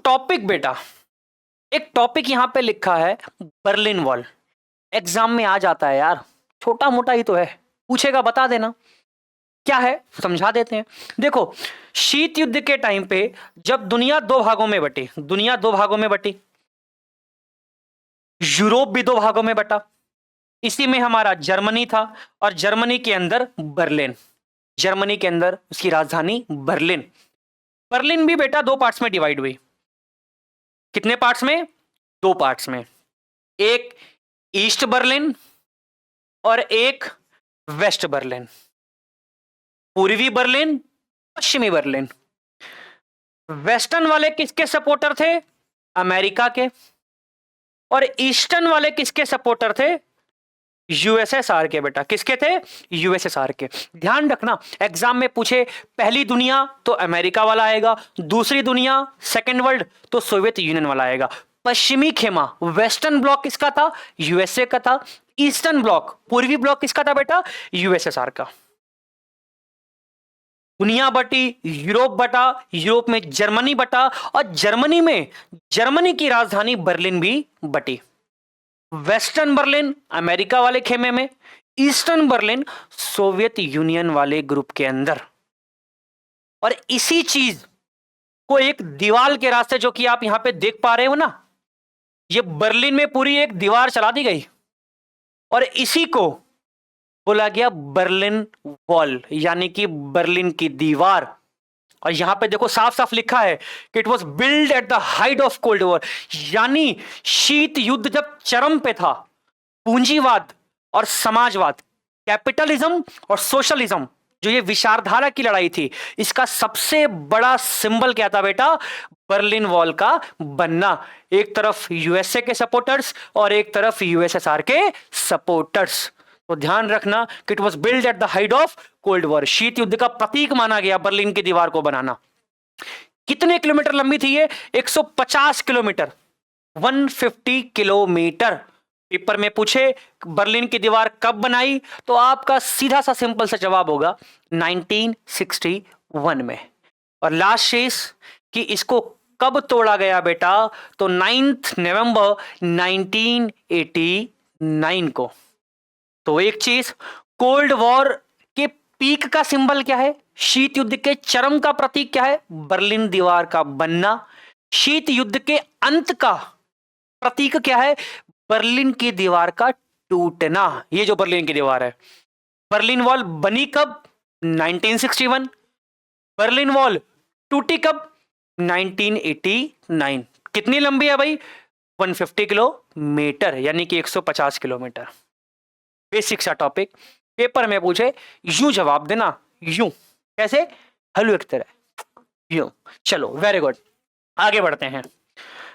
Topic बेटा, एक topic यहां पे लिखा है बर्लिन वॉल। एग्जाम में आ जाता है यार, छोटा मोटा ही तो है, पूछेगा बता देना क्या है, समझा देते हैं। देखो, शीत युद्ध के टाइम पे जब दुनिया दो भागों में बटी, दुनिया दो भागों में बटी, यूरोप भी दो भागों में बटा, इसी में हमारा जर्मनी था और जर्मनी के अंदर बर्लिन, जर्मनी के अंदर उसकी राजधानी बर्लिन। बर्लिन भी बेटा दो पार्ट्स में डिवाइड हुई। कितने पार्ट्स में? दो पार्ट्स में, एक ईस्ट बर्लिन और एक वेस्ट बर्लिन, पूर्वी बर्लिन, पश्चिमी बर्लिन। वेस्टर्न वाले किसके सपोर्टर थे? अमेरिका के। और ईस्टर्न वाले किसके सपोर्टर थे? यूएसएसआर के बेटा। किसके थे? यूएसएसआर के। ध्यान रखना, एग्जाम में पूछे पहली दुनिया तो अमेरिका वाला आएगा, दूसरी दुनिया सेकेंड वर्ल्ड तो सोवियत यूनियन वाला आएगा। पश्चिमी खेमा वेस्टर्न ब्लॉक किसका था? यूएसए का था। ईस्टर्न ब्लॉक, पूर्वी ब्लॉक किसका था बेटा? यूएसएसआर का। दुनिया बटी, यूरोप बटा, यूरोप में जर्मनी बटा और जर्मनी में जर्मनी की राजधानी बर्लिन भी बटी। वेस्टर्न बर्लिन अमेरिका वाले खेमे में, ईस्टर्न बर्लिन सोवियत यूनियन वाले ग्रुप के अंदर। और इसी चीज को एक दीवार के रास्ते, जो कि आप यहां पे देख पा रहे हो ना, ये बर्लिन में पूरी एक दीवार चला दी गई और इसी को बोला गया बर्लिन वॉल, यानी कि बर्लिन की दीवार। और यहां पे देखो साफ साफ लिखा है कि it was build at the height of cold war, यानी शीत युद्ध जब चरम पे था, पूंजीवाद और समाजवाद, कैपिटलिज्म और सोशलिज्म, जो ये विचारधारा की लड़ाई थी, इसका सबसे बड़ा सिंबल क्या था बेटा? बर्लिन वॉल का बनना। एक तरफ यूएसए के सपोर्टर्स और एक तरफ यूएसएसआर के सपोर्टर्स। तो ध्यान रखना कि it was build at the height of cold war. शीत युद्ध का प्रतीक माना गया बर्लिन की दीवार को बनाना। कितने किलोमीटर लंबी थी ये? 150 किलोमीटर, 150 किलोमीटर। पेपर में पूछे बर्लिन की दीवार कब बनाई, तो आपका सीधा सा सिंपल सा जवाब होगा 1961 में। और लास्ट शेष कि इसको कब तोड़ा गया बेटा, तो 9 नवंबर 1989 को। तो एक चीज, कोल्ड वॉर के पीक का सिंबल क्या है? शीत युद्ध के चरम का प्रतीक क्या है? बर्लिन दीवार का बनना। शीत युद्ध के अंत का प्रतीक क्या है? बर्लिन की दीवार का टूटना। ये जो बर्लिन की दीवार है, बर्लिन वॉल बनी कब? 1961। बर्लिन वॉल टूटी कब? 1989। कितनी लंबी है भाई? 150 किलोमीटर, यानी कि 150 किलोमीटर। बेसिक सा टॉपिक, पेपर में पूछे यूं जवाब देना, यूं। कैसे? हलवे की तरह, यूं। चलो वेरी गुड, आगे बढ़ते हैं।